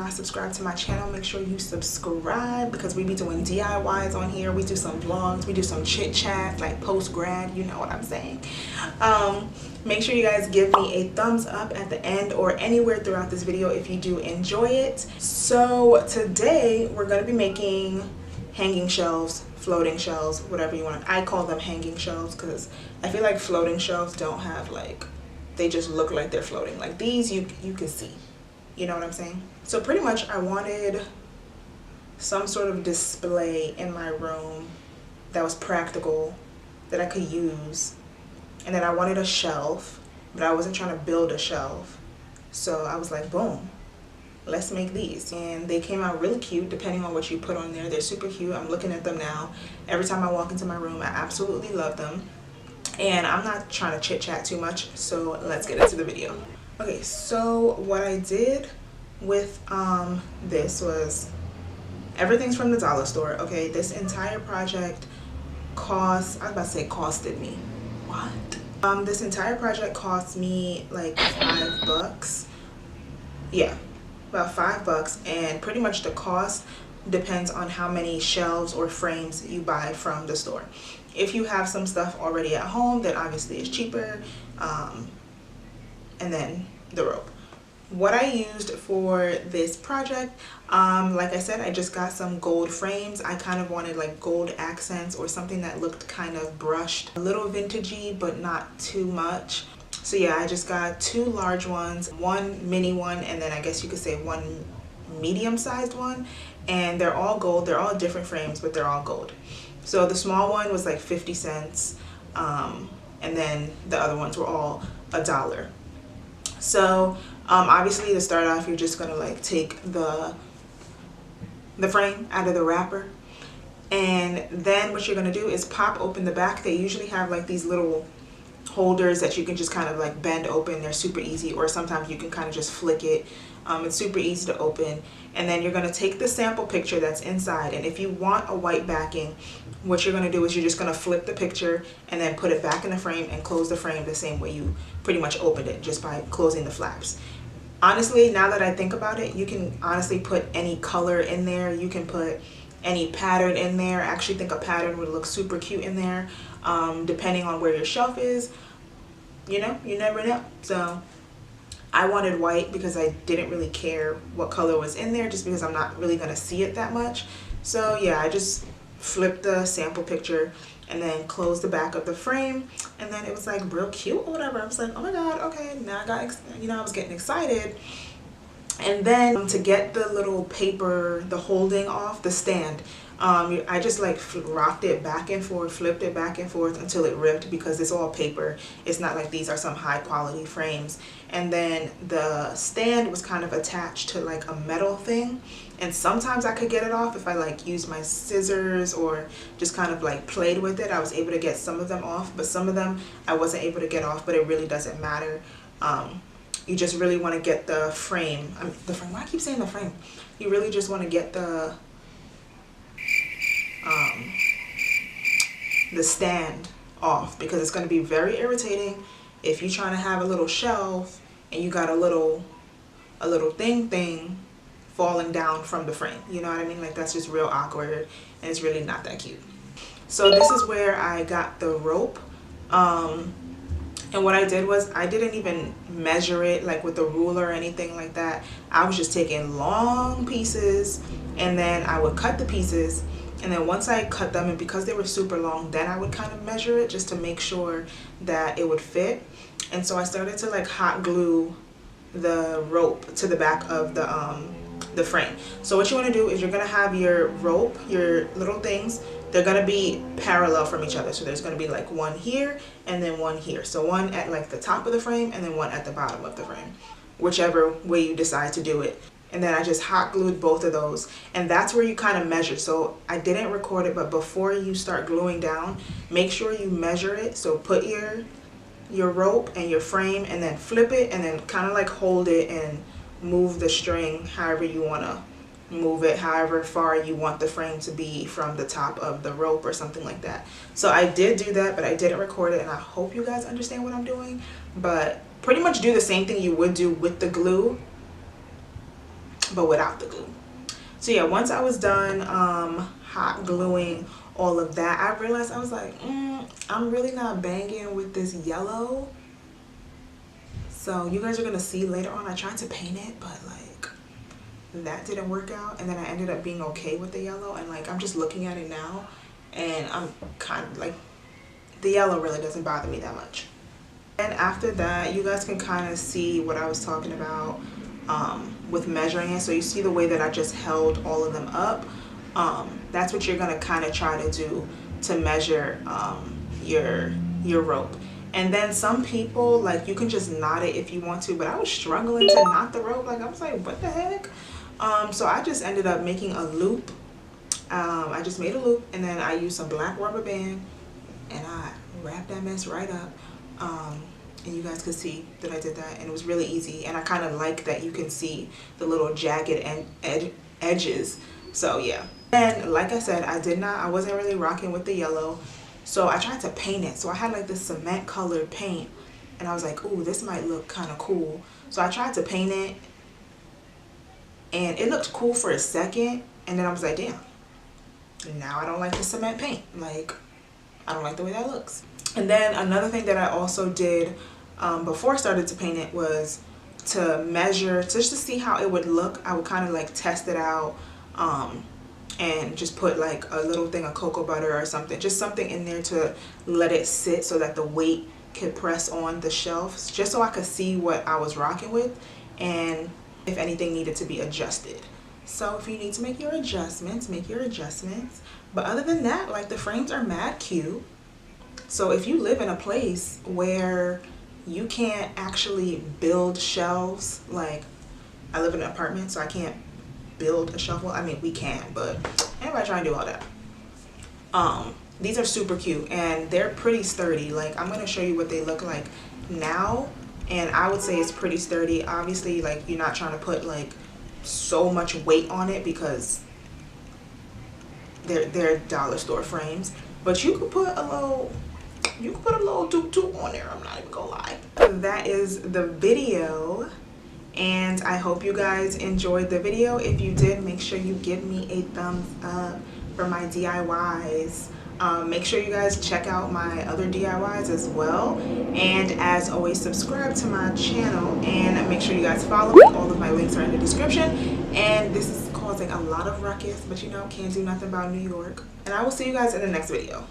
not subscribed to my channel, make sure you subscribe, because we be doing DIYs on here. We do some vlogs, we do some chit chat, like post grad, you know what I'm saying. Make sure you guys give me a thumbs up at the end or anywhere throughout this video if you do enjoy it. So today we're going to be making hanging shelves, floating shelves, whatever you want. I call them hanging shelves because I feel like floating shelves don't have, like, they just look like they're floating. Like these, you can see, you know what I'm saying? So pretty much I wanted some sort of display in my room that was practical, that I could use. And then I wanted a shelf, but I wasn't trying to build a shelf. So I was like, boom, let's make these. And they came out really cute depending on what you put on there. They're super cute. I'm looking at them now. Every time I walk into my room, I absolutely love them. And I'm not trying to chit chat too much, so let's get into the video. Okay, so what I did with this was, everything's from the dollar store. Okay, this entire project cost, I was about to say costed me. What? This entire project cost me like $5. Yeah, about $5, and pretty much the cost depends on how many shelves or frames you buy from the store. If you have some stuff already at home, then obviously it's cheaper. And then the rope. What I used for this project, like I said, I just got some gold frames. I kind of wanted like gold accents or something that looked kind of brushed, a little vintagey but not too much. So yeah, I just got 2 large ones, 1 mini one, and then I guess you could say 1 medium-sized one. And they're all gold. They're all different frames, but they're all gold. So the small one was like 50 cents, and then the other ones were all $1. So obviously to start off, you're just gonna like take the frame out of the wrapper, and then what you're gonna do is pop open the back. They usually have like these little holders that you can just kind of like bend open. They're super easy, or sometimes you can kind of just flick it. It's super easy to open. And then you're going to take the sample picture that's inside, and if you want a white backing, what you're going to do is you're just going to flip the picture and then put it back in the frame and close the frame the same way you pretty much opened it, just by closing the flaps. Honestly, now that I think about it, you can honestly put any color in there. You can put any pattern in there. I actually think a pattern would look super cute in there, depending on where your shelf is. You know, you never know. So I wanted white because I didn't really care what color was in there, just because I'm not really going to see it that much. So yeah, I just flipped the sample picture and then closed the back of the frame, and then it was like real cute or whatever. I was like, oh my god, okay, now I got, you know, I was getting excited. And then to get the little paper, the holding off, the stand, I just like rocked it back and forth, flipped it back and forth until it ripped, because it's all paper. It's not like these are some high quality frames. And then the stand was kind of attached to like a metal thing, and sometimes I could get it off if I like used my scissors or just kind of like played with it. I was able to get some of them off, but some of them I wasn't able to get off. But it really doesn't matter. You just really want to get the frame, the frame, why I keep saying the frame? You really just want to get the stand off, because it's going to be very irritating if you're trying to have a little shelf and you got a little thing falling down from the frame. You know what I mean? Like, that's just real awkward, and it's really not that cute. So this is where I got the rope. And what I did was, I didn't even measure it like with a ruler or anything like that. I was just taking long pieces, and then I would cut the pieces, and then once I cut them, and because they were super long, then I would kind of measure it just to make sure that it would fit. And so I started to like hot glue the rope to the back of the frame. So what you want to do is, you're going to have your rope, your little things, they're going to be parallel from each other. So there's going to be like one here and then one here. So one at like the top of the frame and then one at the bottom of the frame, whichever way you decide to do it. And then I just hot glued both of those, and that's where you kind of measure. So I didn't record it, but before you start gluing down, make sure you measure it. So put your rope and your frame, and then flip it, and then kind of like hold it and move the string however you want to move it, however far you want the frame to be from the top of the rope or something like that. So I did do that, but I didn't record it, and I hope you guys understand what I'm doing. But pretty much do the same thing you would do with the glue. but without the glue. So yeah, once I was done hot gluing all of that, I realized, I was like, I'm really not banging with this yellow. So you guys are gonna see later on, I tried to paint it, but like that didn't work out, and then I ended up being okay with the yellow, and like I'm just looking at it now and I'm kind of like, the yellow really doesn't bother me that much. And after that, you guys can kind of see what I was talking about with measuring it. So you see the way that I just held all of them up. That's what you're gonna kind of try to do to measure your rope. And then some people, like, you can just knot it if you want to, but I was struggling to knot the rope. Like, I was like, what the heck? So I just ended up making a loop. I just made a loop, and then I used some black rubber band, and I wrapped that mess right up. And you guys could see that I did that, and it was really easy. And I kind of like that you can see the little jagged edges. So yeah. And like I said, I wasn't really rocking with the yellow, so I tried to paint it. So I had like this cement colored paint, and I was like, ooh, this might look kind of cool. So I tried to paint it, and it looked cool for a second, and then I was like, damn, now I don't like the cement paint. Like, I don't like the way that looks. And then another thing that I also did before I started to paint it was to measure, just to see how it would look. I would kind of like test it out and just put like a little thing of cocoa butter or something, just something in there to let it sit so that the weight could press on the shelves, just so I could see what I was rocking with and if anything needed to be adjusted. So if you need to make your adjustments, make your adjustments. But other than that, like, the frames are mad cute. So if you live in a place where you can't actually build shelves, like I live in an apartment, so I can't build a shelf. Well, I mean, we can, but everybody trying to do all that. These are super cute, and they're pretty sturdy. Like, I'm gonna show you what they look like now, and I would say it's pretty sturdy. Obviously, like, you're not trying to put like so much weight on it because they're dollar store frames, but you could put a little doop on there. I'm not even gonna lie. That is the video, and I hope you guys enjoyed the video. If you did, make sure you give me a thumbs up for my DIYs. Make sure you guys check out my other DIYs as well, and as always, subscribe to my channel, and make sure you guys follow me. All of my links are in the description. And this is causing a lot of ruckus, but you know, can't do nothing about New York. And I will see you guys in the next video.